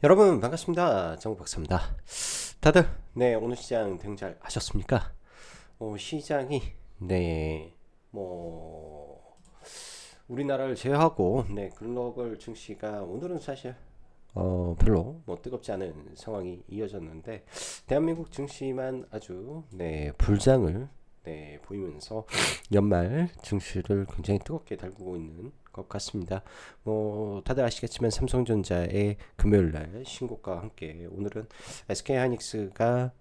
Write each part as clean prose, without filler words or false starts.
여러분 반갑습니다. 정박사입니다. 다들 오늘 시장 대응 잘 하셨습니까? 시장이 뭐 우리나라를 제외하고 글로벌 증시가 오늘은 사실 별로 뜨겁지 않은 상황이 이어졌는데 대한민국 증시만 아주 불장을 보이면서 연말 증시를 굉장히 뜨겁게 달구고 있는 것 같습니다. 다들 아시겠지만 삼성전자의 금요일날 신고가와 함께 오늘은 SK하이닉스가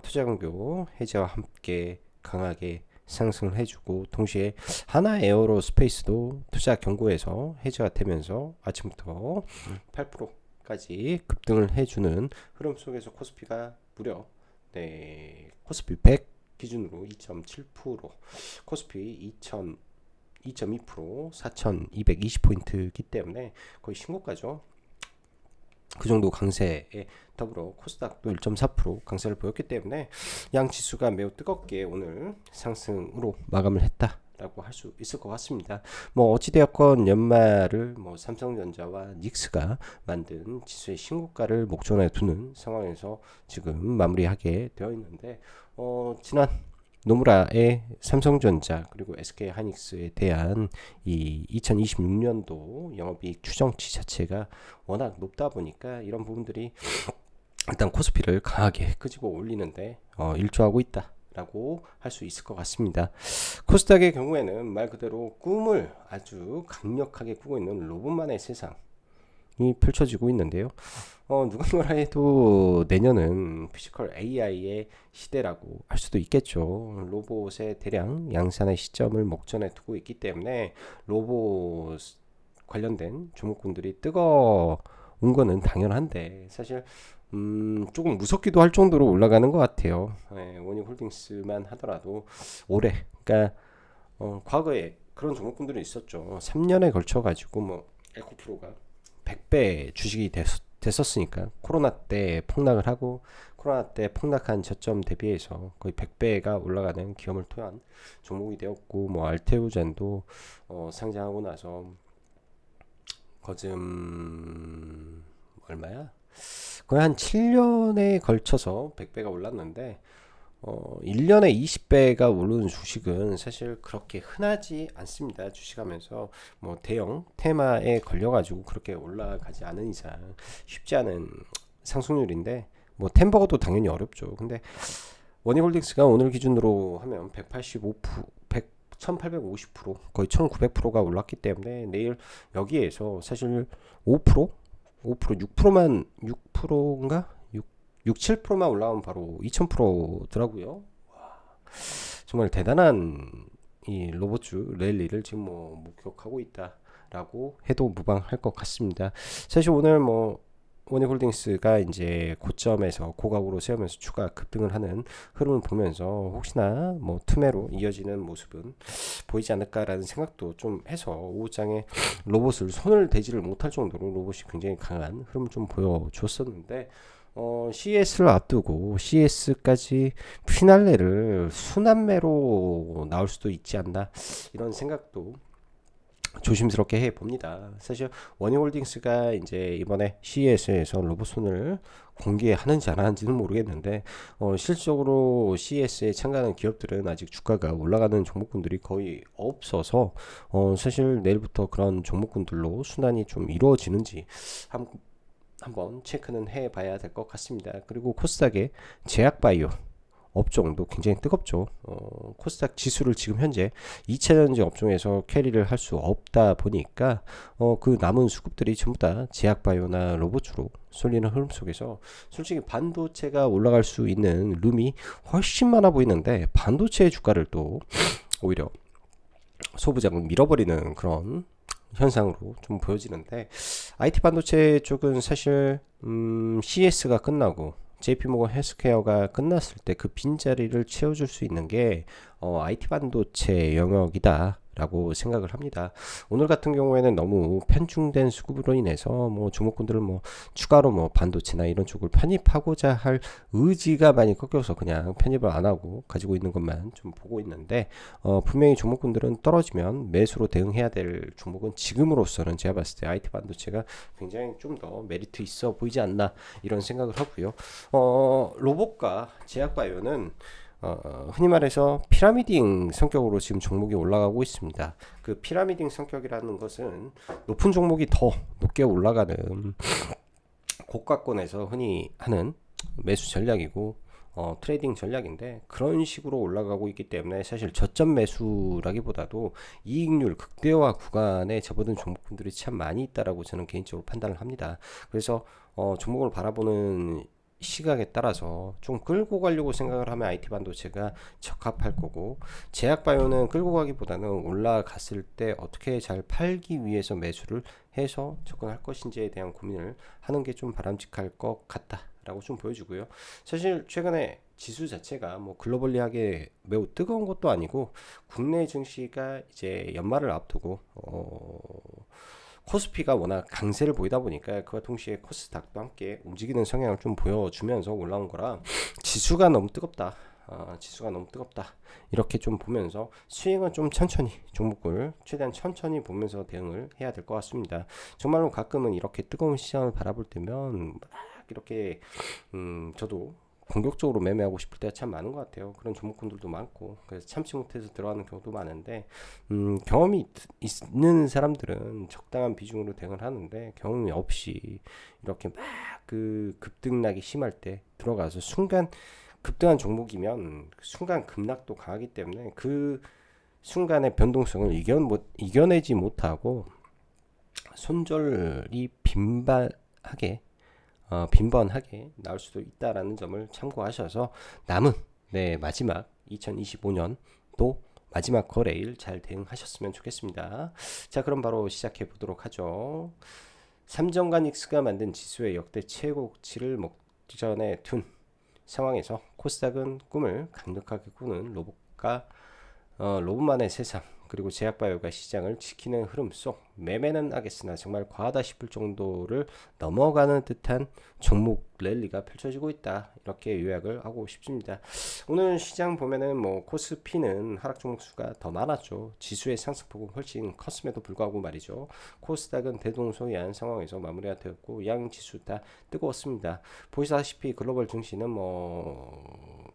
투자금고 해제와 함께 강하게 상승을 해주고 동시에 하나 에어로스페이스도 투자 경고에서 해제가 되면서 아침부터 8%까지 급등을 해주는 흐름 속에서 코스피가 무려 코스피 100 기준으로 2.7%, 코스피 2.2%, 4,220포인트이기 때문에 거의 신고가죠. 그 정도 강세에 더불어 코스닥도 1.4% 강세를 보였기 때문에 양 지수가 매우 뜨겁게 오늘 상승으로 마감을 했다. 라고 할 수 있을 것 같습니다. 어찌되었건 연말을 삼성전자와 닉스가 만든 지수의 신고가를 목전에 두는 상황에서 지금 마무리하게 되어 있는데 지난 노무라의 삼성전자 그리고 SK하이닉스에 대한 이 2026년도 영업이익 추정치 자체가 워낙 높다 보니까 이런 부분들이 일단 코스피를 강하게 끄집어 올리는데 일조하고 있다. 라고 할 수 있을 것 같습니다. 코스닥의 경우에는 말 그대로 꿈을 아주 강력하게 꾸고 있는 로봇만의 세상이 펼쳐지고 있는데요. 누가 뭐라 해도 내년은 피지컬 AI의 시대라고 할 수도 있겠죠. 로봇의 대량 양산의 시점을 목전에 두고 있기 때문에 로봇 관련된 종목군들이 뜨거운 거는 당연한데 사실 조금 무섭기도 할 정도로 올라가는 것 같아요. 원익홀딩스만 하더라도 올해, 그러니까 과거에 그런 종목군들이 있었죠. 3년에 걸쳐 가지고 에코프로가 100배 주식이 됐었으니까 코로나 때 폭락을 하고 코로나 때 폭락한 저점 대비해서 거의 100배가 올라가는 기업을 토한 종목이 되었고 알테오젠도 상장하고 나서 거즘 얼마야? 거의 한 7년에 걸쳐서 100배가 올랐는데 1년에 20배가 오르는 주식은 사실 그렇게 흔하지 않습니다. 주식하면서 대형 테마에 걸려가지고 그렇게 올라가지 않은 이상 쉽지 않은 상승률인데 템버거도 당연히 어렵죠. 근데 원익홀딩스가 오늘 기준으로 하면 185%, 1850% 거의 1900%가 올랐기 때문에 내일 여기에서 사실 5%, 6%만 6%인가? 6, 7%만 올라오면 바로 2000%더라고요. 정말 대단한 이 로봇주 랠리를 지금 목격하고 있다라고 해도 무방할 것 같습니다. 사실 오늘 원익홀딩스가 이제 고점에서 고각으로 세우면서 추가 급등을 하는 흐름을 보면서 혹시나 투매로 이어지는 모습은 보이지 않을까라는 생각도 좀 해서 오후장에 로봇을 손을 대지를 못할 정도로 로봇이 굉장히 강한 흐름을 좀 보여줬었는데 CS를 앞두고 CS까지 피날레를 순환매로 나올 수도 있지 않나 이런 생각도 조심스럽게 해 봅니다. 사실 원희홀딩스가 이제 이번에 CES에서 로봇손을 공개하는지 안 하는지는 모르겠는데 실질적으로 CES에 참가하는 기업들은 아직 주가가 올라가는 종목군들이 거의 없어서 사실 내일부터 그런 종목군들로 순환이 좀 이루어지는지 한번 체크는 해봐야 될 것 같습니다. 그리고 코스닥의 제약바이오 업종도 굉장히 뜨겁죠. 코스닥 지수를 지금 현재 2차전지 업종에서 캐리를 할 수 없다 보니까 그 남은 수급들이 전부 다 제약바이오나 로봇주로 쏠리는 흐름 속에서 솔직히 반도체가 올라갈 수 있는 룸이 훨씬 많아 보이는데 반도체의 주가를 또 오히려 소부장은 밀어버리는 그런 현상으로 좀 보여지는데 IT 반도체 쪽은 사실 CS가 끝나고 JP모건 헬스케어가 끝났을 때 그 빈자리를 채워줄 수 있는 게 IT 반도체 영역이다 라고 생각을 합니다. 오늘 같은 경우에는 너무 편중된 수급으로 인해서 뭐 종목군들을 뭐 추가로 뭐 반도체나 이런 쪽을 편입하고자 할 의지가 많이 꺾여서 그냥 편입을 안 하고 가지고 있는 것만 좀 보고 있는데, 분명히 종목군들은 떨어지면 매수로 대응해야 될 종목은 지금으로서는 제가 봤을 때 IT 반도체가 굉장히 좀 더 메리트 있어 보이지 않나 이런 생각을 하고요. 로봇과 제약바이오는 흔히 말해서 피라미딩 성격으로 지금 종목이 올라가고 있습니다. 그 피라미딩 성격이라는 것은 높은 종목이 더 높게 올라가는 고가권에서 흔히 하는 매수 전략이고, 트레이딩 전략인데, 그런 식으로 올라가고 있기 때문에 사실 저점 매수라기보다도 이익률 극대화 구간에 접어든 종목분들이 참 많이 있다라고 저는 개인적으로 판단을 합니다. 그래서 종목을 바라보는 시각에 따라서 좀 끌고 가려고 생각을 하면 IT 반도체가 적합할 거고, 제약바이오는 끌고 가기보다는 올라갔을 때 어떻게 잘 팔기 위해서 매수를 해서 접근할 것인지에 대한 고민을 하는 게 좀 바람직할 것 같다라고 좀 보여주고요. 사실 최근에 지수 자체가 뭐 글로벌리하게 매우 뜨거운 것도 아니고, 국내 증시가 이제 연말을 앞두고 코스피가 워낙 강세를 보이다 보니까 그와 동시에 코스닥도 함께 움직이는 성향을 좀 보여주면서 올라온 거라, 지수가 너무 뜨겁다. 지수가 너무 뜨겁다. 이렇게 좀 보면서 스윙은 좀 천천히, 종목을 최대한 천천히 보면서 대응을 해야 될 것 같습니다. 정말로 가끔은 이렇게 뜨거운 시장을 바라볼 때면 막 이렇게 저도 공격적으로 매매하고 싶을 때가 참 많은 것 같아요. 그런 종목군들도 많고, 그래서 참지 못해서 들어가는 경우도 많은데, 경험이 있는 사람들은 적당한 비중으로 대응을 하는데, 경험이 없이 이렇게 막 그 급등락이 심할 때 들어가서 순간 급등한 종목이면 순간 급락도 강하기 때문에 그 순간의 변동성을 이겨내지 못하고 손절이 빈번하게 나올 수도 있다라는 점을 참고하셔서 남은 마지막 2025년 또 마지막 거래일 잘 대응하셨으면 좋겠습니다. 자, 그럼 바로 시작해 보도록 하죠. 삼성과 닉스가 만든 지수의 역대 최고치를 목전에 둔 상황에서 코스닥은 꿈을 강력하게 꾸는 로봇만의 세상, 그리고 제약바이오가 시장을 지키는 흐름 속 매매는 하겠으나 정말 과하다 싶을 정도를 넘어가는 듯한 종목 랠리가 펼쳐지고 있다, 이렇게 요약을 하고 싶습니다. 오늘 시장 보면은 뭐 코스피는 하락 종목 수가 더 많았죠. 지수의 상승폭은 훨씬 컸음에도 불구하고 말이죠. 코스닥은 대동소이한 상황에서 마무리가 되었고, 양 지수 다 뜨거웠습니다. 보시다시피 글로벌 증시는 뭐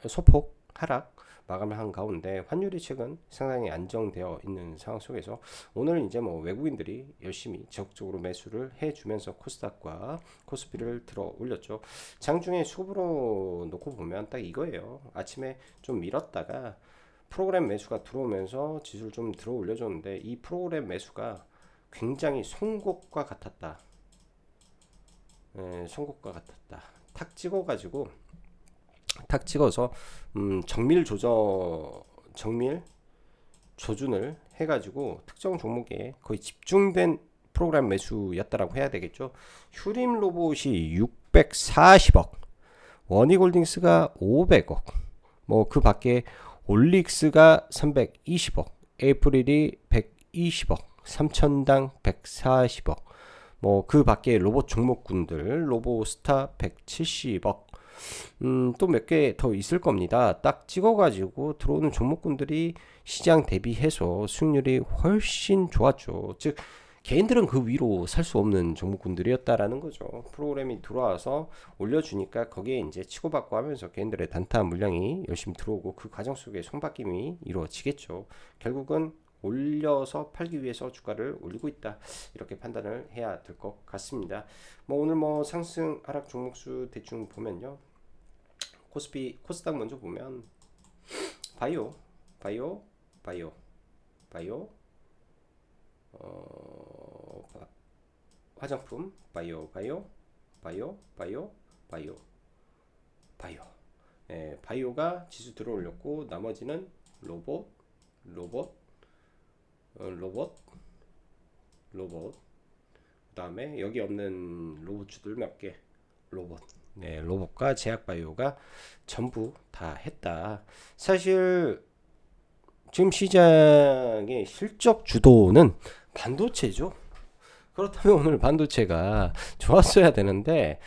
소폭 하락 마감을 한 가운데, 환율이 최근 상당히 안정되어 있는 상황 속에서 오늘 이제 뭐 외국인들이 열심히 적극적으로 매수를 해주면서 코스닥과 코스피를 들어 올렸죠. 장중에 수급으로 놓고 보면 딱 이거예요. 아침에 좀 밀었다가 프로그램 매수가 들어오면서 지수를 좀 들어 올려줬는데, 이 프로그램 매수가 굉장히 송곳과 같았다. 송곳과 같았다. 탁 찍어서 정밀 조준을 해가지고 특정 종목에 거의 집중된 프로그램 매수였다라고 해야 되겠죠. 휴림 로봇이 640억, 원희골딩스가 500억, 뭐 그 밖에 올릭스가 320억, 에이프릴이 120억, 삼천당 140억, 뭐 그 밖에 로봇 종목군들 로보스타 170억, 또 몇 개 더 있을 겁니다. 딱 찍어가지고 들어오는 종목군들이 시장 대비해서 수익률이 훨씬 좋았죠. 즉 개인들은 그 위로 살 수 없는 종목군들이었다라는 거죠. 프로그램이 들어와서 올려주니까 거기에 이제 치고받고 하면서 개인들의 단타 물량이 열심히 들어오고, 그 과정 속에 손바뀜이 이루어지겠죠. 결국은 올려서 팔기 위해서 주가를 올리고 있다, 이렇게 판단을 해야 될 것 같습니다. 뭐 오늘 뭐 상승 하락 종목수 대충 보면요, 코스닥 먼저 보면 바이오, 화장품, 바이오. 바이오가 지수 들어 올렸고, 나머지는 로봇, 로봇, 로봇, 그다음에 여기 없는 로봇주들 몇 개, 로봇. 로봇과 제약바이오가 전부 다 했다. 사실 지금 시장의 실적 주도는 반도체죠. 그렇다면 오늘 반도체가 좋았어야 되는데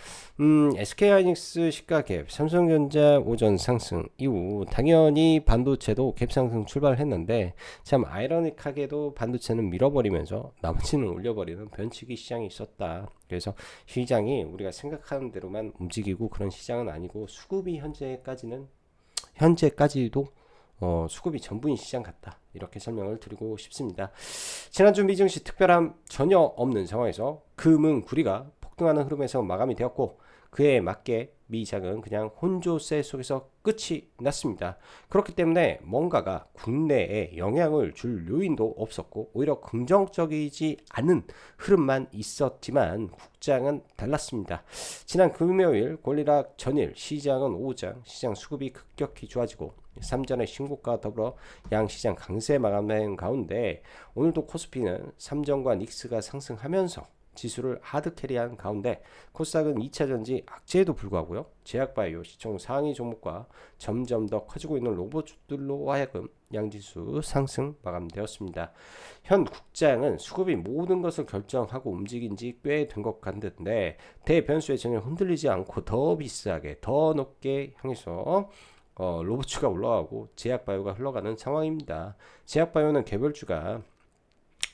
SK하이닉스 시가 갭, 삼성전자 오전 상승 이후 당연히 반도체도 갭 상승 출발했는데 참 아이러닉하게도 반도체는 밀어버리면서 나머지는 올려버리는 변칙이 시장이 있었다. 그래서 시장이 우리가 생각하는 대로만 움직이고 그런 시장은 아니고 수급이 현재까지도 수급이 전부인 시장 같다. 이렇게 설명을 드리고 싶습니다. 지난주 미증시 특별함 전혀 없는 상황에서 금은구리가 폭등하는 흐름에서 마감이 되었고 그에 맞게 미장은 그냥 혼조세 속에서 끝이 났습니다. 그렇기 때문에 뭔가가 국내에 영향을 줄 요인도 없었고 오히려 긍정적이지 않은 흐름만 있었지만 국장은 달랐습니다. 지난 금요일 권리락 전일 시장은 오후장 시장 수급이 급격히 좋아지고 3전의 신고가 더불어 양시장 강세 마감된 가운데 오늘도 코스피는 3전과 닉스가 상승하면서 지수를 하드캐리한 가운데 코스닥은 2차전지 악재에도 불구하고요. 제약바이오 시총 상위 종목과 점점 더 커지고 있는 로봇들로 하여금 양지수 상승 마감되었습니다. 현 국장은 수급이 모든 것을 결정하고 움직인 지 꽤 된 것 같은데 대변수에 전혀 흔들리지 않고 더 비싸게 더 높게 향해서 로봇주가 올라가고 제약바이오가 흘러가는 상황입니다. 제약바이오는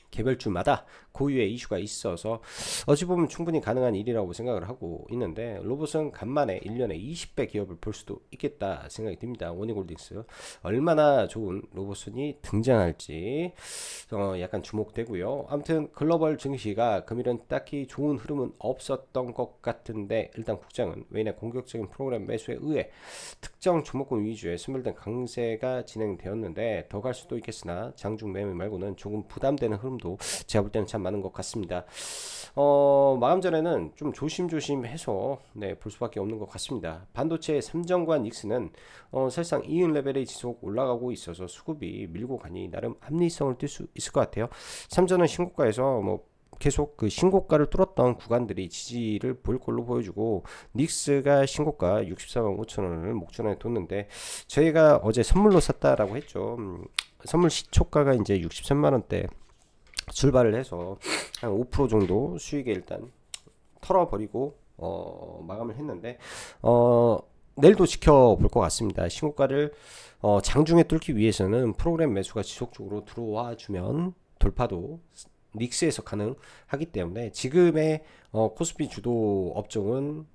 개별주마다 고유의 이슈가 있어서 어찌 보면 충분히 가능한 일이라고 생각을 하고 있는데 로봇은 간만에 1년에 20배 기업을 볼 수도 있겠다 생각이 듭니다. 원익홀딩스 얼마나 좋은 로봇이 등장할지 약간 주목되고요. 아무튼 글로벌 증시가 금일은 딱히 좋은 흐름은 없었던 것 같은데 일단 국장은 외인의 공격적인 프로그램 매수에 의해 특정 종목군 위주의 스물된 강세가 진행되었는데 더 갈 수도 있겠으나 장중 매매 말고는 조금 부담되는 흐름도 제가 볼 때는 참 많은 것 같습니다. 마감 전에는 좀 조심조심해서 볼 수밖에 없는 것 같습니다. 반도체 삼정과 닉스는 사실상 이은 레벨이 지속 올라가고 있어서 수급이 밀고 가니 나름 합리성을 띨 수 있을 것 같아요. 삼전은 신고가에서 계속 그 신고가를 뚫었던 구간들이 지지를 보일 걸로 보여주고 닉스가 신고가 64만 5천 원을 목전에 뒀는데 저희가 어제 선물로 샀다라고 했죠. 선물 시초가가 이제 63만 원대 출발을 해서 한 5% 정도 수익에 일단 털어버리고 마감을 했는데 내일도 지켜볼 것 같습니다. 신고가를 장중에 뚫기 위해서는 프로그램 매수가 지속적으로 들어와 주면 돌파도 닉스에서 가능하기 때문에 지금의 코스피 주도 업종은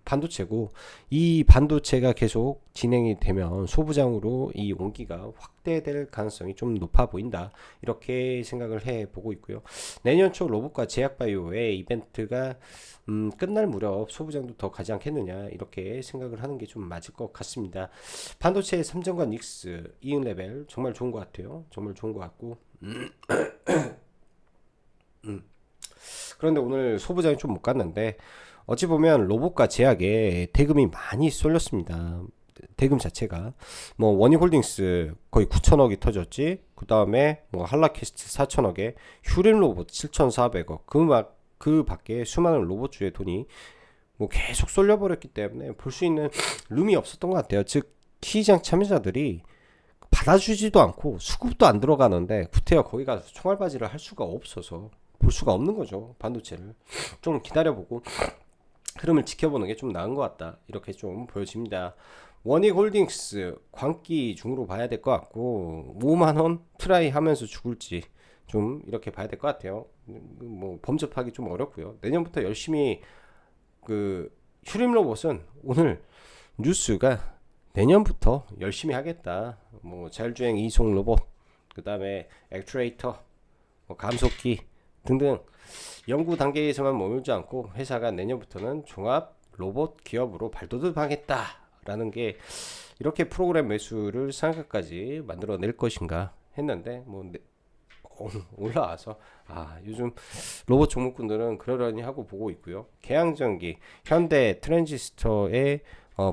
반도체고 이 반도체가 계속 진행이 되면 소부장으로 이 온기가 확대될 가능성이 좀 높아 보인다 이렇게 생각을 해보고 있고요. 내년 초 로봇과 제약바이오의 이벤트가 끝날 무렵 소부장도 더 가지 않겠느냐 이렇게 생각을 하는 게 좀 맞을 것 같습니다. 반도체의 삼성과 닉스 이은 레벨 정말 좋은 것 같아요. 정말 좋은 것 같고 그런데 오늘 소부장이 좀 못 갔는데 어찌 보면 로봇과 제약에 대금이 많이 쏠렸습니다. 대금 자체가 원익홀딩스 거의 9천억이 터졌지. 그 다음에 한라캐스트 4천억에 휴림로봇 7,400억 그 밖에 수많은 로봇주의 돈이 계속 쏠려버렸기 때문에 볼 수 있는 룸이 없었던 것 같아요. 즉 시장 참여자들이 받아주지도 않고 수급도 안 들어가는데 구태여 거기 가서 총알바지를 할 수가 없어서 볼 수가 없는 거죠. 반도체를 좀 기다려보고 흐름을 지켜보는 게 좀 나은 것 같다 이렇게 좀 보여집니다. 원익홀딩스 광기 중으로 봐야 될 것 같고 5만원 트라이 하면서 죽을지 좀 이렇게 봐야 될 것 같아요. 범접하기 좀 어렵고요. 내년부터 열심히 그 휴림로봇은 오늘 뉴스가 내년부터 열심히 하겠다. 자율주행 이송 로봇, 그 다음에 액추에이터, 감속기 등등 연구 단계에서만 머물지 않고 회사가 내년부터는 종합 로봇 기업으로 발돋움하겠다라는 게 이렇게 프로그램 매수를 상한가까지 만들어낼 것인가 했는데 올라와서 요즘 로봇 종목군들은 그러려니 하고 보고 있고요. 개항전기 현대 트랜지스터의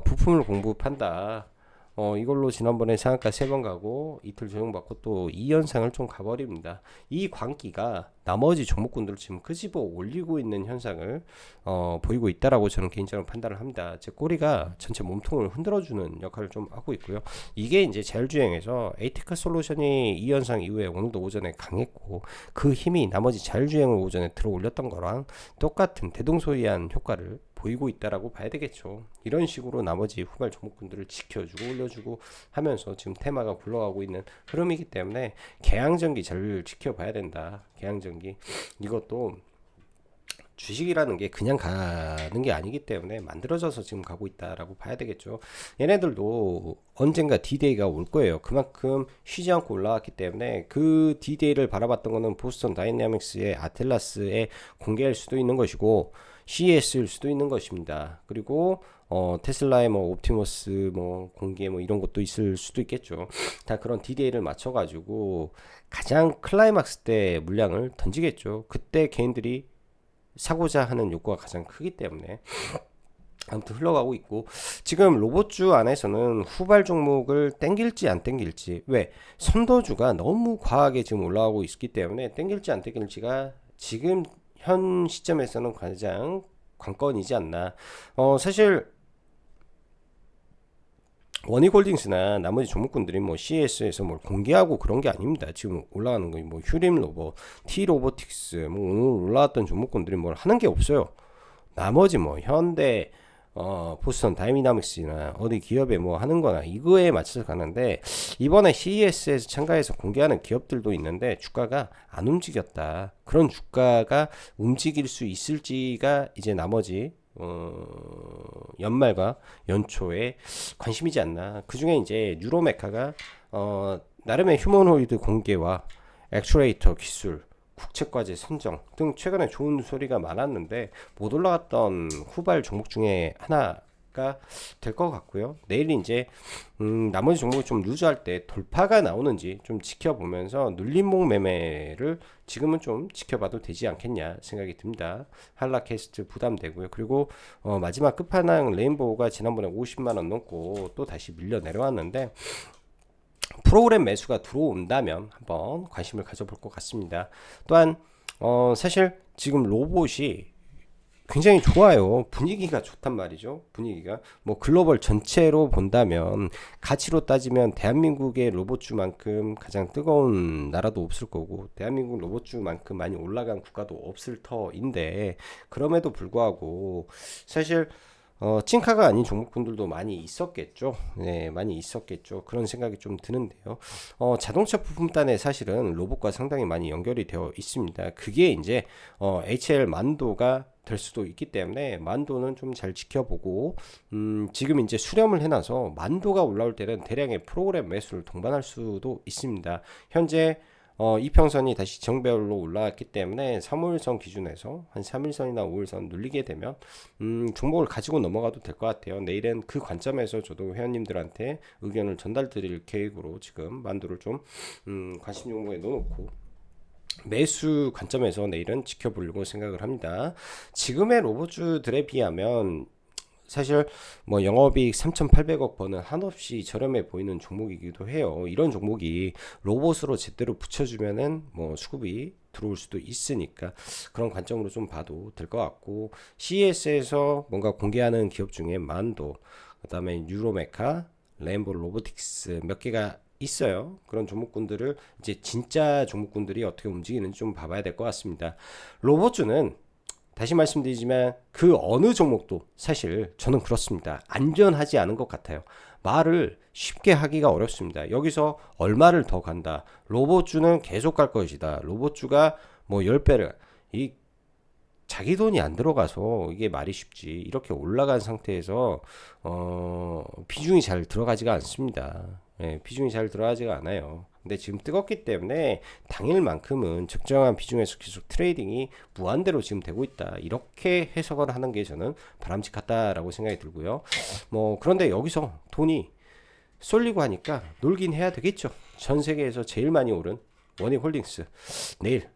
부품을 공급한다. 이걸로 지난번에 상한가 3번 가고 이틀 조정받고 또 이 현상을 좀 가버립니다. 이 광기가 나머지 종목군들을 지금 끄집어 올리고 있는 현상을 보이고 있다라고 저는 개인적으로 판단을 합니다. 제 꼬리가 전체 몸통을 흔들어주는 역할을 좀 하고 있고요. 이게 이제 자율주행에서 에이티카 솔루션이 이 현상 이후에 오늘도 오전에 강했고 그 힘이 나머지 자율주행을 오전에 들어 올렸던 거랑 똑같은 대동소이한 효과를 보이고 있다라고 봐야 되겠죠. 이런 식으로 나머지 후발 종목군들을 지켜주고 올려주고 하면서 지금 테마가 굴러가고 있는 흐름이기 때문에 개항전기 잘 지켜봐야 된다. 개항전기 이것도 주식이라는 게 그냥 가는 게 아니기 때문에 만들어져서 지금 가고 있다라고 봐야 되겠죠. 얘네들도 언젠가 D-Day가 올 거예요. 그만큼 쉬지 않고 올라왔기 때문에 그 D-Day를 바라봤던 거는 보스턴 다이내믹스의 아틀라스에 공개할 수도 있는 것이고 CES일 수도 있는 것입니다. 그리고 테슬라의 뭐 옵티머스 뭐 공개 뭐 이런 것도 있을 수도 있겠죠. 다 그런 D-Day를 맞춰가지고 가장 클라이막스 때 물량을 던지겠죠. 그때 개인들이 사고자 하는 욕구가 가장 크기 때문에 아무튼 흘러가고 있고 지금 로봇주 안에서는 후발 종목을 땡길지 안 땡길지 왜 선도주가 너무 과하게 지금 올라가고 있기 때문에 땡길지 안 땡길지가 지금 현 시점에서는 가장 관건이지 않나. 사실 원익홀딩스나 나머지 종목군들이 뭐 CS에서 뭘 공개하고 그런 게 아닙니다. 지금 올라가는 거 뭐 휴림 로봇, T 로보틱스, 뭐 오늘 올라왔던 종목군들이 뭘 하는 게 없어요. 나머지 뭐 현대, 보스턴 다이나믹스나 어디 기업에 뭐 하는 거나 이거에 맞춰서 가는데 이번에 CES에서 참가해서 공개하는 기업들도 있는데 주가가 안 움직였다. 그런 주가가 움직일 수 있을지가 이제 나머지 연말과 연초에 관심이지 않나. 그 중에 이제 뉴로메카가 나름의 휴머노이드 공개와 액추레이터 기술, 국책과제 선정 등 최근에 좋은 소리가 많았는데 못 올라갔던 후발 종목 중에 하나가 될 것 같고요. 내일 이제 나머지 종목이 좀 루즈할 때 돌파가 나오는지 좀 지켜보면서 눌림목 매매를 지금은 좀 지켜봐도 되지 않겠냐 생각이 듭니다. 한라캐스트 부담되고요. 그리고 마지막 끝판왕 레인보우가 지난번에 50만원 넘고 또 다시 밀려 내려왔는데 프로그램 매수가 들어온다면 한번 관심을 가져볼 것 같습니다. 또한 사실 지금 로봇이 굉장히 좋아요. 분위기가 좋단 말이죠. 분위기가 뭐 글로벌 전체로 본다면 가치로 따지면 대한민국의 로봇주만큼 가장 뜨거운 나라도 없을 거고 대한민국 로봇주만큼 많이 올라간 국가도 없을 터인데 그럼에도 불구하고 사실 찐카가 아닌 종목군들도 많이 있었겠죠. 네, 많이 있었겠죠. 그런 생각이 좀 드는데요. 자동차 부품단에 사실은 로봇과 상당히 많이 연결이 되어 있습니다. 그게 이제 HL 만도가 될 수도 있기 때문에 만도는 좀 잘 지켜보고 지금 이제 수렴을 해놔서 만도가 올라올 때는 대량의 프로그램 매수를 동반할 수도 있습니다. 현재 이평선이 다시 정배열로 올라왔기 때문에 3일선 기준에서 한 3일선이나 5일선 눌리게 되면 종목을 가지고 넘어가도 될 것 같아요. 내일은 그 관점에서 저도 회원님들한테 의견을 전달 드릴 계획으로 지금 만도를 좀 관심 종목에 넣어놓고 매수 관점에서 내일은 지켜보려고 생각을 합니다. 지금의 로봇주들에 비하면 사실 뭐 영업이익 3,800억 버는 한없이 저렴해 보이는 종목이기도 해요. 이런 종목이 로봇으로 제대로 붙여주면은 뭐 수급이 들어올 수도 있으니까 그런 관점으로 좀 봐도 될 것 같고 CES에서 뭔가 공개하는 기업 중에 만도, 그다음에 뉴로메카, 레인보 로보틱스 몇 개가 있어요. 그런 종목군들을 이제 진짜 종목군들이 어떻게 움직이는지 좀 봐봐야 될 것 같습니다. 로봇주는 다시 말씀드리지만 그 어느 종목도 사실 저는 그렇습니다. 안전하지 않은 것 같아요. 말을 쉽게 하기가 어렵습니다. 여기서 얼마를 더 간다. 로봇주는 계속 갈 것이다. 로봇주가 뭐 10배를 이 자기 돈이 안 들어가서 이게 말이 쉽지. 이렇게 올라간 상태에서 비중이 잘 들어가지가 않습니다. 예, 비중이 잘 들어가지가 않아요. 근데 지금 뜨겁기 때문에 당일만큼은 적정한 비중에서 계속 트레이딩이 무한대로 지금 되고 있다. 이렇게 해석을 하는 게 저는 바람직하다라고 생각이 들고요. 뭐 그런데 여기서 돈이 쏠리고 하니까 놀긴 해야 되겠죠. 전 세계에서 제일 많이 오른 원익홀딩스 내일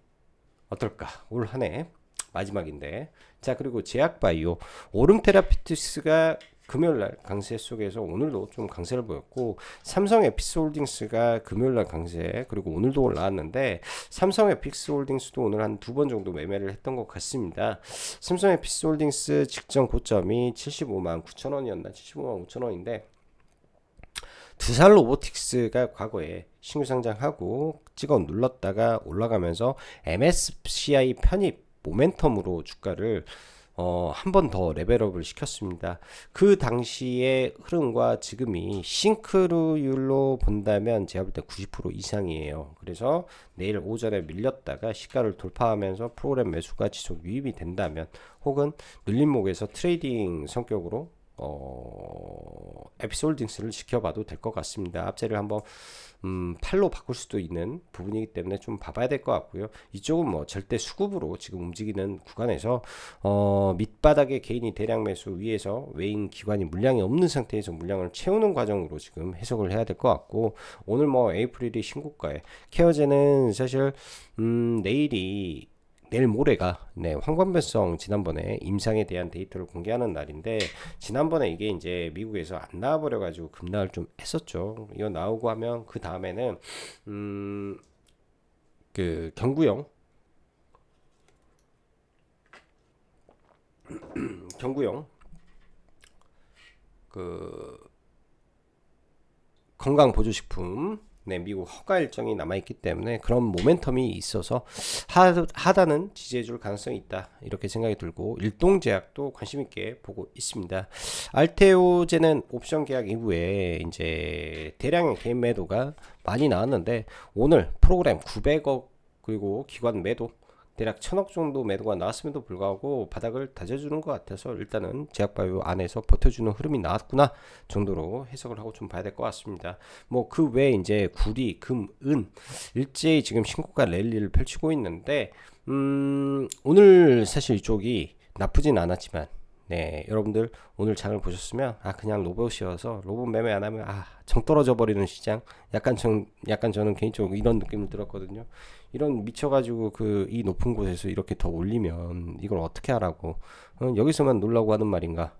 어떨까? 올 한 해 마지막인데. 자, 그리고 제약바이오 오름 테라피틱스가 금요일날 강세 속에서 오늘도 좀 강세를 보였고, 삼성 에픽스홀딩스가 금요일날 강세, 그리고 오늘도 올라왔는데 삼성 에픽스홀딩스도 오늘 한 두 번 정도 매매를 했던 것 같습니다. 삼성 에픽스홀딩스 직전 고점이 75만 9천 원이었나, 75만 5천 원인데 두살 로보틱스가 과거에 신규 상장하고 찍어 눌렀다가 올라가면서 MSCI 편입 모멘텀으로 주가를 한 번 더 레벨업을 시켰습니다. 그 당시의 흐름과 지금이 싱크로율로 본다면 제가 볼 때 90% 이상이에요. 그래서 내일 오전에 밀렸다가 시가를 돌파하면서 프로그램 매수가 지속 유입이 된다면, 혹은 눌림목에서 트레이딩 성격으로 에피솔딩스를 지켜봐도 될 것 같습니다. 앞자리를 한번 팔로 바꿀 수도 있는 부분이기 때문에 좀 봐봐야 될 것 같고요. 이쪽은 뭐 절대 수급으로 지금 움직이는 구간에서 밑바닥에 개인이 대량 매수, 위에서 외인 기관이 물량이 없는 상태에서 물량을 채우는 과정으로 지금 해석을 해야 될 것 같고, 오늘 뭐 에이프릴이 신고가에 케어제는 사실 내일 모레가 황관변성 지난번에 임상에 대한 데이터를 공개하는 날인데, 지난번에 이게 이제 미국에서 안 나와버려 가지고 급락을 좀 했었죠. 이거 나오고 하면 그 다음에는 그 경구용 그 건강 보조식품 미국 허가 일정이 남아있기 때문에 그런 모멘텀이 있어서 하단은 지지해줄 가능성이 있다, 이렇게 생각이 들고, 일동제약도 관심있게 보고 있습니다. 알테오제는 옵션 계약 이후에 이제 대량의 개인 매도가 많이 나왔는데, 오늘 프로그램 900억 그리고 기관 매도 대략 1000억 정도 매도가 나왔음에도 불구하고 바닥을 다져주는 것 같아서 일단은 제약바이오 안에서 버텨주는 흐름이 나왔구나 정도로 해석을 하고 좀 봐야 될 것 같습니다. 뭐 그 외에 이제 구리, 금, 은 일제히 지금 신고가 랠리를 펼치고 있는데, 오늘 사실 이쪽이 나쁘진 않았지만, 여러분들 오늘 장을 보셨으면 그냥 로봇이어서 로봇 매매 안 하면 정 떨어져 버리는 시장, 약간 저는 개인적으로 이런 느낌을 들었거든요. 이런 미쳐가지고 이 높은 곳에서 이렇게 더 올리면 이걸 어떻게 하라고, 여기서만 놀라고 하는 말인가.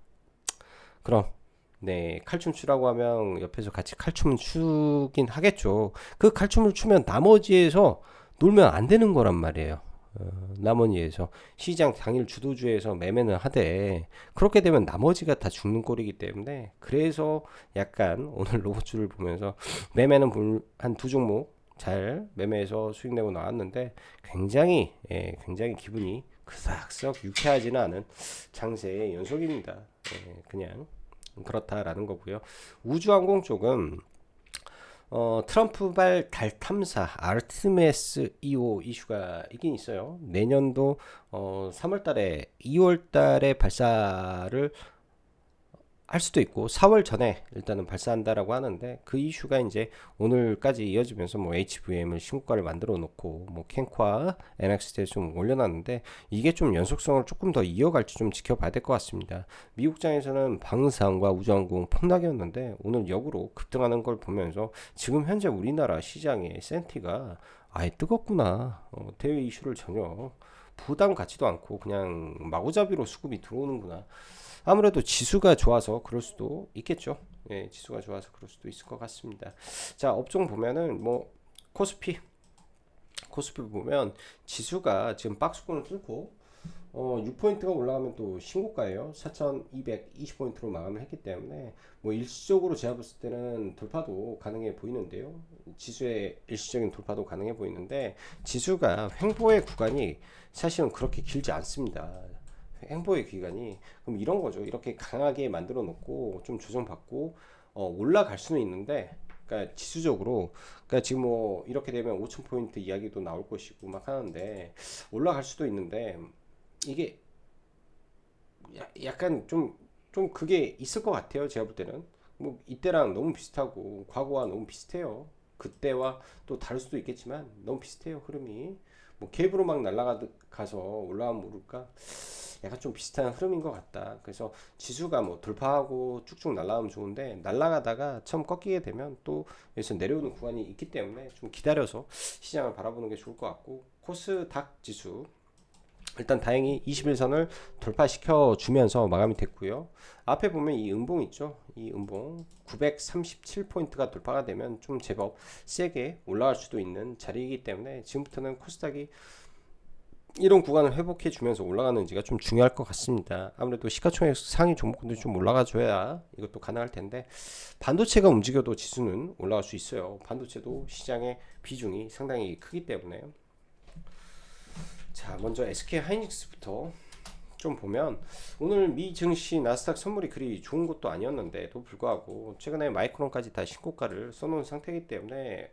그럼 칼춤 추라고 하면 옆에서 같이 칼춤을 추긴 하겠죠. 그 칼춤을 추면 나머지에서 놀면 안 되는 거란 말이에요. 나머지에서 시장 당일 주도주에서 매매는 하되, 그렇게 되면 나머지가 다 죽는 꼴이기 때문에, 그래서 약간 오늘 로봇주를 보면서 매매는 한 두 종목 잘 매매해서 수익 내고 나왔는데, 굉장히 기분이 그닥썩 유쾌하지는 않은 장세의 연속입니다. 그냥 그렇다라는 거고요. 우주항공 쪽은 트럼프발 달 탐사 아르테미스 2호 이슈가 있긴 있어요. 내년도 3월달에 2월달에 발사를 할 수도 있고 4월 전에 일단은 발사한다라고 하는데, 그 이슈가 이제 오늘까지 이어지면서 뭐 HVM을 신고가를 만들어 놓고 뭐 캔과 NXT에 좀 올려놨는데, 이게 좀 연속성을 조금 더 이어갈지 좀 지켜봐야 될 것 같습니다. 미국장에서는 방산과 우주항공 폭락이었는데 오늘 역으로 급등하는 걸 보면서 지금 현재 우리나라 시장의 센티가 아예 뜨겁구나, 대외 이슈를 전혀 부담 갖지도 않고 그냥 마구잡이로 수급이 들어오는구나. 아무래도 지수가 좋아서 그럴 수도 있겠죠. 지수가 좋아서 그럴 수도 있을 것 같습니다. 자, 업종 보면은 뭐 코스피 보면 지수가 지금 박스권을 뚫고 6포인트가 올라가면 또 신고가예요. 4220포인트로 마감을 했기 때문에 뭐 일시적으로 제가 봤을 때는 돌파도 가능해 보이는데요. 지수의 일시적인 돌파도 가능해 보이는데, 지수가 횡보의 구간이 사실은 그렇게 길지 않습니다. 행보의 기간이. 그럼 이런 거죠. 이렇게 강하게 만들어 놓고 좀 조정받고 올라갈 수는 있는데, 그러니까 지수적으로, 그러니까 지금 뭐 이렇게 되면 5000포인트 이야기도 나올 것이고 막 하는데, 올라갈 수도 있는데 이게 약간 좀 그게 있을 것 같아요. 제가 볼 때는 뭐 이때랑 너무 비슷하고 과거와 너무 비슷해요. 그때와 또 다를 수도 있겠지만 너무 비슷해요, 흐름이. 뭐 갭으로 막 날아가서 올라가면 모를까, 약간 좀 비슷한 흐름인 것 같다. 그래서 지수가 뭐 돌파하고 쭉쭉 날아가면 좋은데, 날아가다가 처음 꺾이게 되면 또 여기서 내려오는 구간이 있기 때문에 좀 기다려서 시장을 바라보는 게 좋을 것 같고, 코스닥 지수 일단 다행히 21선을 돌파시켜 주면서 마감이 됐고요. 앞에 보면 이 음봉 있죠. 이 음봉 937포인트가 돌파가 되면 좀 제법 세게 올라갈 수도 있는 자리이기 때문에 지금부터는 코스닥이 이런 구간을 회복해 주면서 올라가는지가 좀 중요할 것 같습니다. 아무래도 시가총액 상위 종목군들이 좀 올라가 줘야 이것도 가능할 텐데, 반도체가 움직여도 지수는 올라갈 수 있어요. 반도체도 시장의 비중이 상당히 크기 때문에. 자, 먼저 SK 하이닉스부터 좀 보면, 오늘 미 증시 나스닥 선물이 그리 좋은 것도 아니었는데도 불구하고 최근에 마이크론까지 다 신고가를 써놓은 상태이기 때문에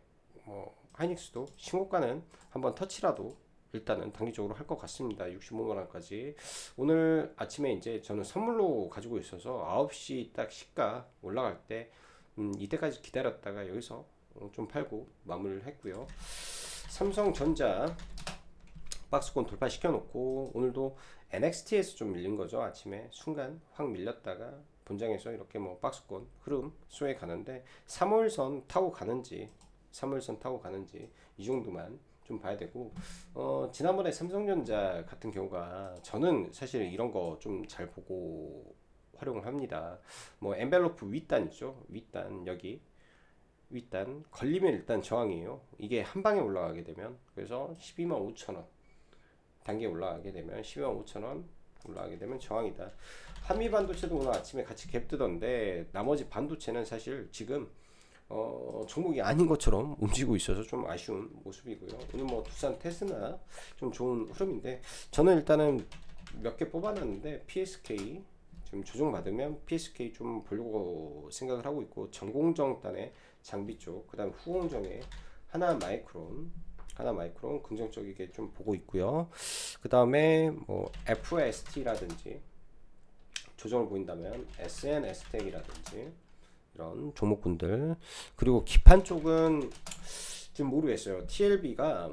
하이닉스도 신고가는 한번 터치라도 일단은 단기적으로 할 것 같습니다. 65만 원까지. 오늘 아침에 이제 저는 선물로 가지고 있어서 9시 딱 시가 올라갈 때 이때까지 기다렸다가 여기서 좀 팔고 마무리를 했고요. 삼성전자 박스권 돌파시켜 놓고, 오늘도 NXT에서 좀 밀린 거죠. 아침에 순간 확 밀렸다가 본장에서 이렇게 뭐 박스권 흐름 쏘에 가는데, 3월선 타고 가는지 이 정도만 좀 봐야 되고, 지난번에 삼성전자 같은 경우가 저는 사실 이런 거 좀 잘 보고 활용을 합니다. 뭐 엔벨로프 윗단 있죠. 윗단 여기 윗단 걸리면 일단 저항이에요. 이게 한 방에 올라가게 되면, 그래서 12만 5천 원 단계 올라가게 되면 12만 5천 원 올라가게 되면 저항이다. 한미 반도체도 오늘 아침에 같이 갭 뜨던데, 나머지 반도체는 사실 지금 종목이 아닌 것처럼 움직이고 있어서 좀 아쉬운 모습이고요. 오늘 뭐 두산 테스나 좀 좋은 흐름인데, 저는 일단은 몇 개 뽑아놨는데 PSK 지금 조정 받으면 PSK 좀 보려고 생각을 하고 있고, 전공정단의 장비 쪽, 그다음 후공정의 하나 마이크론 긍정적이게 좀 보고 있고요. 그 다음에 뭐 FST라든지 조정을 보인다면 SNS텍이라든지 이런 종목군들, 그리고 기판 쪽은 지금 모르겠어요. TLB가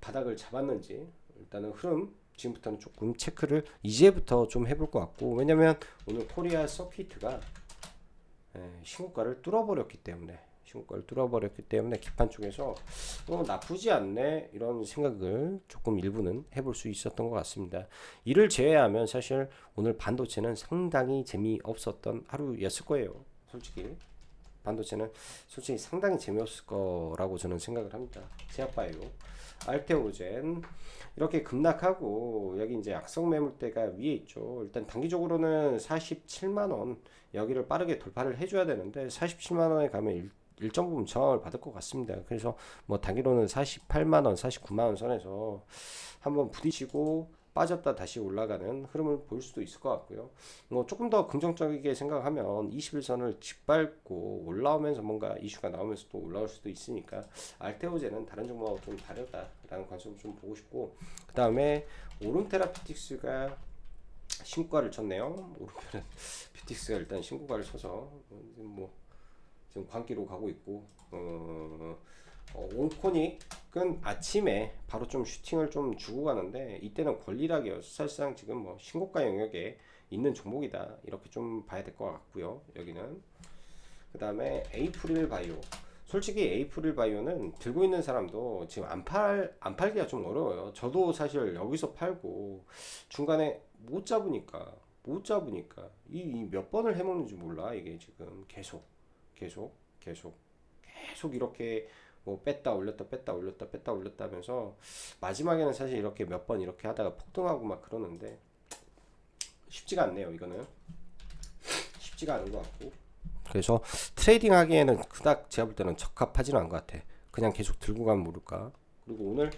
바닥을 잡았는지 일단은 흐름 지금부터는 조금 체크를 이제부터 좀 해볼 것 같고, 왜냐면 오늘 코리아 서킷가 신고가를 뚫어버렸기 때문에 기판 쪽에서 나쁘지 않네 이런 생각을 조금 일부는 해볼 수 있었던 것 같습니다. 이를 제외하면 사실 오늘 반도체는 상당히 재미없었던 하루였을 거예요. 솔직히 반도체는 솔직히 상당히 재미없을 거라고 저는 생각을 합니다. 제약바이오, 알테오젠 이렇게 급락하고, 여기 이제 악성 매물대가 위에 있죠. 일단 단기적으로는 47만 원 여기를 빠르게 돌파를 해줘야 되는데, 47만 원에 가면 일정 부분 저항을 받을 것 같습니다. 그래서 뭐 단기로는 48만 원, 49만 원 선에서 한번 부딪히고 빠졌다 다시 올라가는 흐름을 볼 수도 있을 것 같고요. 뭐 조금 더 긍정적이게 생각하면 21선을 짓밟고 올라오면서 뭔가 이슈가 나오면서 또 올라올 수도 있으니까, 알테오제는 다른 종목하고 좀 다르다라는 관점을 좀 보고 싶고, 그 다음에 오른테라피틱스가 신고가를 쳤네요. 오른테라피틱스가 일단 신고가를 쳐서 뭐 지금 광기로 가고 있고, 온코닉은 아침에 바로 좀 슈팅을 좀 주고 가는데, 이때는 권리락이어서 사실상 지금 뭐 신고가 영역에 있는 종목이다 이렇게 좀 봐야 될 것 같고요. 여기는 그 다음에 에이프릴 바이오. 솔직히 에이프릴 바이오는 들고 있는 사람도 지금 안 팔기가 좀 어려워요. 저도 사실 여기서 팔고 중간에 못 잡으니까 이 몇 번을 해먹는지 몰라. 이게 지금 계속 이렇게 뭐 뺐다 올렸다 하면서, 마지막에는 사실 이렇게 몇 번 이렇게 하다가 폭등하고 막 그러는데, 쉽지가 않네요. 이거는 쉽지가 않은 것 같고, 그래서 트레이딩 하기에는 그닥 제가 볼 때는 적합하지는 않은 것 같아. 그냥 계속 들고 가면 모를까. 그리고 오늘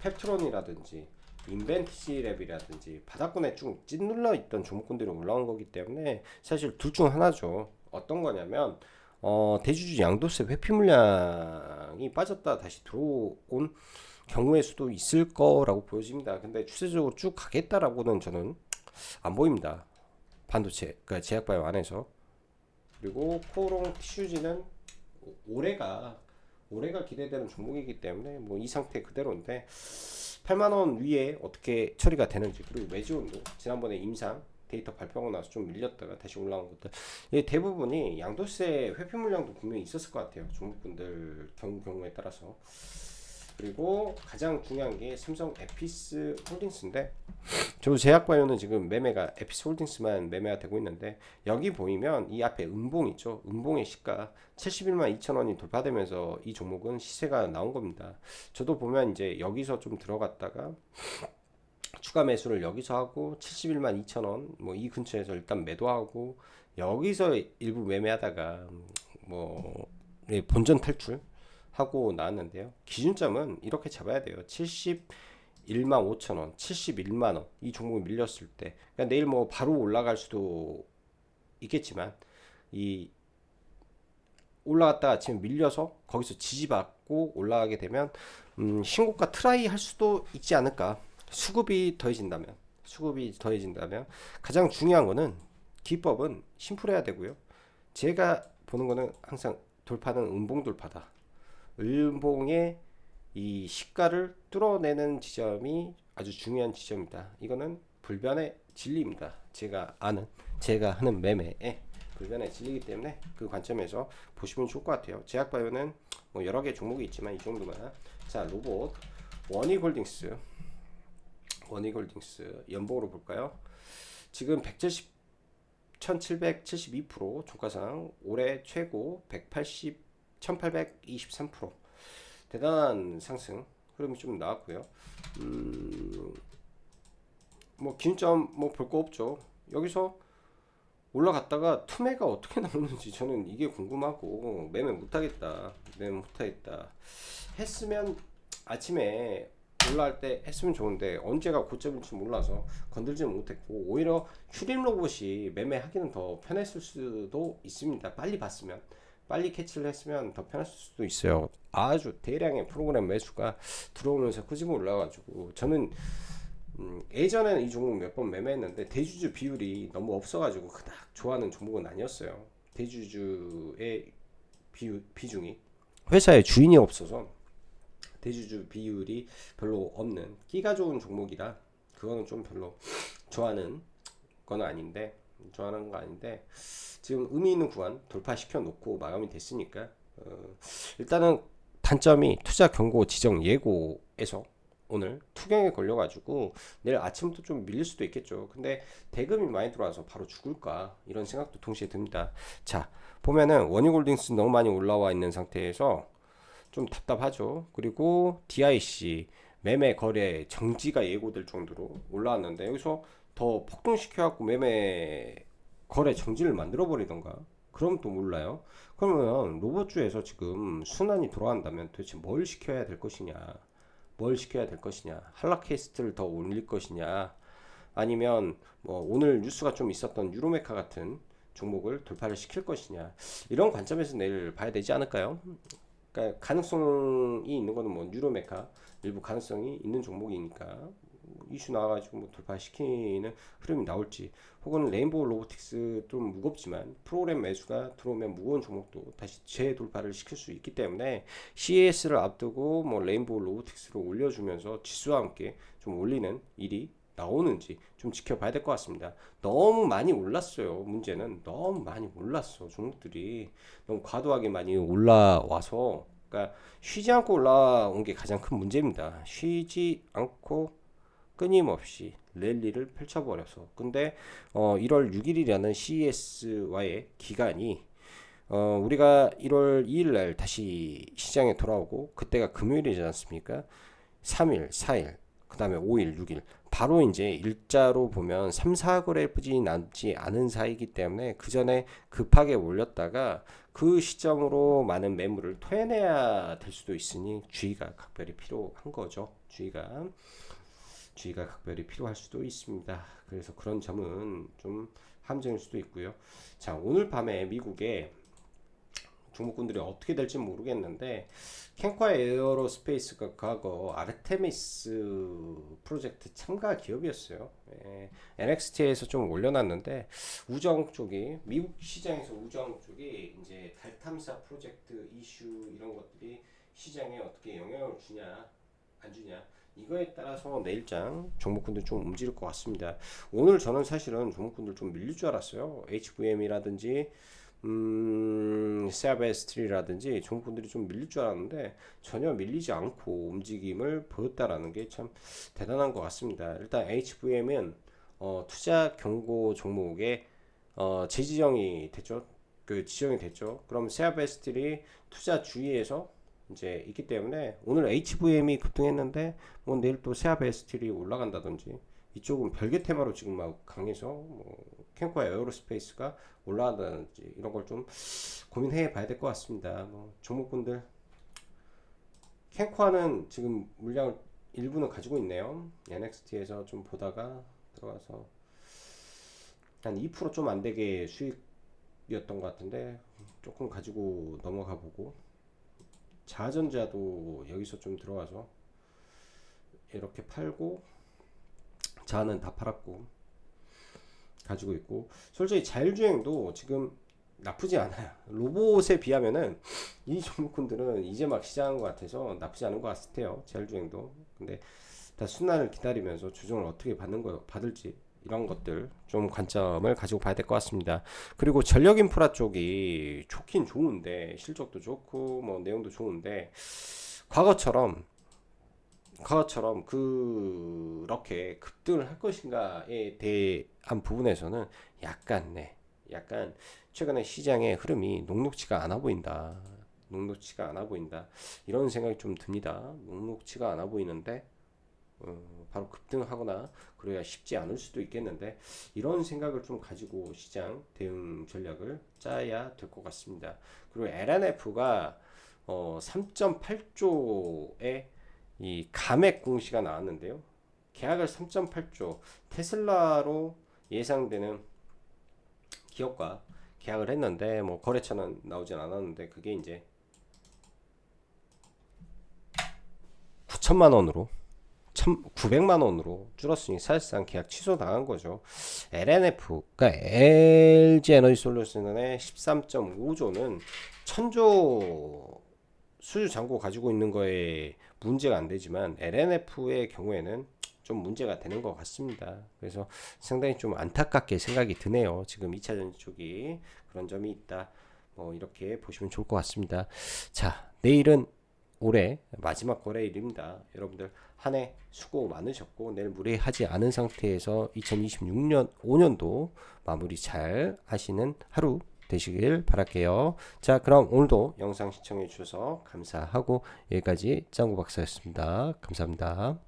펩트론이라든지 인벤티지랩이라든지 바닥권에 쭉 찐눌러 있던 종목군들이 올라온 거기 때문에, 사실 둘 중 하나죠. 어떤 거냐면 대주주 양도세 회피 물량이 빠졌다 다시 들어온 경우의 수도 있을 거라고 보여집니다. 근데 추세적으로 쭉 가겠다라고는 저는 안 보입니다. 반도체, 그러니까 제약바이오 안에서. 그리고 코오롱 티슈지는 올해가 기대되는 종목이기 때문에 뭐 이 상태 그대로인데, 8만 원 위에 어떻게 처리가 되는지, 그리고 매지온도 지난번에 임상 데이터 발표하고 나서 좀 밀렸다가 다시 올라온 것들, 이 대부분이 양도세 회피 물량도 분명히 있었을 것 같아요. 종목분들 경우에 따라서. 그리고 가장 중요한 게 삼성 에피스 홀딩스인데, 저도 제약바이오는 지금 매매가 에피스 홀딩스만 매매가 되고 있는데, 여기 보이면 이 앞에 음봉 있죠. 음봉의 시가 71만 2천 원이 돌파되면서 이 종목은 시세가 나온 겁니다. 저도 보면 이제 여기서 좀 들어갔다가 추가 매수를 여기서 하고 71만 2천 원 뭐 이 근처에서 일단 매도하고, 여기서 일부 매매하다가 뭐 본전 탈출 하고 나왔는데요. 기준점은 이렇게 잡아야 돼요. 71만 5천 원, 71만 원. 이 종목이 밀렸을 때. 그러니까 내일 뭐 바로 올라갈 수도 있겠지만, 이 올라갔다가 아침에 밀려서 거기서 지지받고 올라가게 되면 신고가 트라이 할 수도 있지 않을까. 수급이 더해진다면 가장 중요한 거는 기법은 심플해야 되고요. 제가 보는 거는 항상 돌파는 음봉 돌파다. 음봉의 이 시가를 뚫어내는 지점이 아주 중요한 지점이다. 이거는 불변의 진리입니다. 제가 하는 매매에 불변의 진리이기 때문에 그 관점에서 보시면 좋을 것 같아요. 제약바이오는 뭐 여러 개 종목이 있지만 이 정도만. 자, 로봇 원익홀딩스 연봉으로 볼까요? 지금 1772% 종가상 올해 최고 1823% 대단한 상승 흐름이 좀 나왔고요. 뭐 기준점 뭐 볼 거 없죠. 여기서 올라갔다가 투매가 어떻게 나오는지 저는 이게 궁금하고, 매매 못하겠다 했으면 아침에 올라갈 때 했으면 좋은데, 언제가 고점일지 몰라서 건들지 못했고, 오히려 휴림 로봇이 매매하기는 더 편했을 수도 있습니다. 빨리 캐치를 했으면 더 편했을 수도 있어요. 아주 대량의 프로그램 매수가 들어오면서 끄집어 올라가지고, 저는 예전에는 이 종목 몇 번 매매했는데 대주주 비율이 너무 없어가지고 그닥 좋아하는 종목은 아니었어요. 대주주의 비중이, 회사에 주인이 없어서 대주주 비율이 별로 없는 끼가 좋은 종목이라 그거는 좀 별로 좋아하는 건 아닌데 지금 의미 있는 구간 돌파시켜 놓고 마감이 됐으니까, 일단은 단점이 투자 경고 지정 예고에서 오늘 투경에 걸려가지고 내일 아침부터 좀 밀릴 수도 있겠죠. 근데 대금이 많이 들어와서 바로 죽을까, 이런 생각도 동시에 듭니다. 자, 보면은 원익홀딩스 너무 많이 올라와 있는 상태에서 좀 답답하죠. 그리고 DIC 매매 거래 정지가 예고될 정도로 올라왔는데, 여기서 더 폭등시켜갖고 매매 거래 정지를 만들어 버리던가, 그럼 또 몰라요. 그러면 로봇주에서 지금 순환이 돌아간다면 도대체 뭘 시켜야 될 것이냐, 한라캐스트를 더 올릴 것이냐, 아니면 뭐 오늘 뉴스가 좀 있었던 유로메카 같은 종목을 돌파를 시킬 것이냐, 이런 관점에서 내일 봐야 되지 않을까요? 그러니까 가능성이 있는 거는 뭐 유로메카 일부 가능성이 있는 종목이니까 이슈 나와가지고 뭐 돌파시키는 흐름이 나올지, 혹은 레인보우 로보틱스 좀 무겁지만 프로그램 매수가 들어오면 무거운 종목도 다시 재돌파를 시킬 수 있기 때문에, CES를 앞두고 뭐 레인보우 로보틱스를 올려주면서 지수와 함께 좀 올리는 일이 나오는지 좀 지켜봐야 될 것 같습니다. 너무 많이 올랐어요. 문제는 너무 많이 올랐어. 종목들이 너무 과도하게 많이 올라와서, 그러니까 쉬지 않고 올라온 게 가장 큰 문제입니다. 쉬지 않고 끊임없이 랠리를 펼쳐버려서. 근데 1월 6일이라는 CES와의 기간이, 우리가 1월 2일 날 다시 시장에 돌아오고, 그때가 금요일이지 않습니까? 3일, 4일, 그 다음에 5일, 6일, 바로 이제 일자로 보면 3, 4거래일이 남지 않은 사이기 때문에 그 전에 급하게 올렸다가 그 시점으로 많은 매물을 토해내야 될 수도 있으니 주의가 각별히 필요한 거죠. 주의가 각별히 필요할 수도 있습니다. 그래서 그런 점은 좀 함정일 수도 있고요. 자, 오늘 밤에 미국의 종목군들이 어떻게 될지 모르겠는데, 캔과 에어로스페이스가 과거 아르테미스 프로젝트 참가 기업이었어요. NXT에서 좀 올려놨는데, 우정 쪽이, 미국 시장에서 우정 쪽이 이제 달 탐사 프로젝트 이슈 이런 것들이 시장에 어떻게 영향을 주냐 안 주냐, 이거에 따라서 내일장 종목군들 좀 움직일 것 같습니다. 오늘 저는 사실은 종목군들 좀 밀릴 줄 알았어요. HVM이라든지 세아베스트리라든지 종목군들이 좀 밀릴 줄 알았는데 전혀 밀리지 않고 움직임을 보였다라는 게 참 대단한 것 같습니다. 일단 HVM은 투자 경고 종목에 재지정이 됐죠. 그 지정이 됐죠. 그럼 세아베스트리 투자 주의에서 이제 있기 때문에 오늘 HVM이 급등했는데 뭐 내일 또 세아베스트리 올라간다든지 이쪽은 별개 테마로 지금 막 강해서 뭐 캠코와 에어로스페이스가 올라간다든지 이런 걸 좀 고민해 봐야 될 것 같습니다. 뭐 종목군들 캠코아는 지금 물량을 일부는 가지고 있네요. NXT에서 좀 보다가 들어가서 한 2%좀 안 되게 수익이었던 것 같은데 조금 가지고 넘어가 보고 자전자도 여기서 좀 들어가서 이렇게 팔고 자는 다 팔았고 가지고 있고 솔직히 자율주행도 지금 나쁘지 않아요. 로봇에 비하면은 이 종목군들은 이제 막 시작한 것 같아서 나쁘지 않은 것 같아요. 자율주행도. 근데 다 순환을 기다리면서 조정을 어떻게 받을지 이런 것들 좀 관점을 가지고 봐야 될 것 같습니다. 그리고 전력 인프라 쪽이 좋긴 좋은데 실적도 좋고 뭐 내용도 좋은데 과거처럼 그렇게 급등을 할 것인가에 대한 부분에서는 약간 최근에 시장의 흐름이 녹록치가 않아 보인다. 녹록치가 않아 보인다. 이런 생각이 좀 듭니다. 녹록치가 않아 보이는데 바로 급등하거나 그래야 쉽지 않을 수도 있겠는데 이런 생각을 좀 가지고 시장 대응 전략을 짜야 될 것 같습니다. 그리고 LNF가 3.8조의 이 감액 공시가 나왔는데요. 계약을 3.8조 테슬라로 예상되는 기업과 계약을 했는데 뭐 거래처는 나오진 않았는데 그게 이제 9천만 원으로 900만 원으로 줄었으니 사실상 계약 취소 당한 거죠. LNF, 그러니까 LG 에너지 솔루션의 13.5조는 1000조 수주 잔고 가지고 있는 거에 문제가 안 되지만 LNF의 경우에는 좀 문제가 되는 것 같습니다. 그래서 상당히 좀 안타깝게 생각이 드네요. 지금 2차전지 쪽이 그런 점이 있다. 뭐 이렇게 보시면 좋을 것 같습니다. 자, 내일은 올해 마지막 거래일입니다. 여러분들 한 해 수고 많으셨고 내일 무리하지 않은 상태에서 2026년 5년도 마무리 잘 하시는 하루 되시길 바랄게요. 자, 그럼 오늘도 영상 시청해 주셔서 감사하고 여기까지 짱구 박사였습니다. 감사합니다.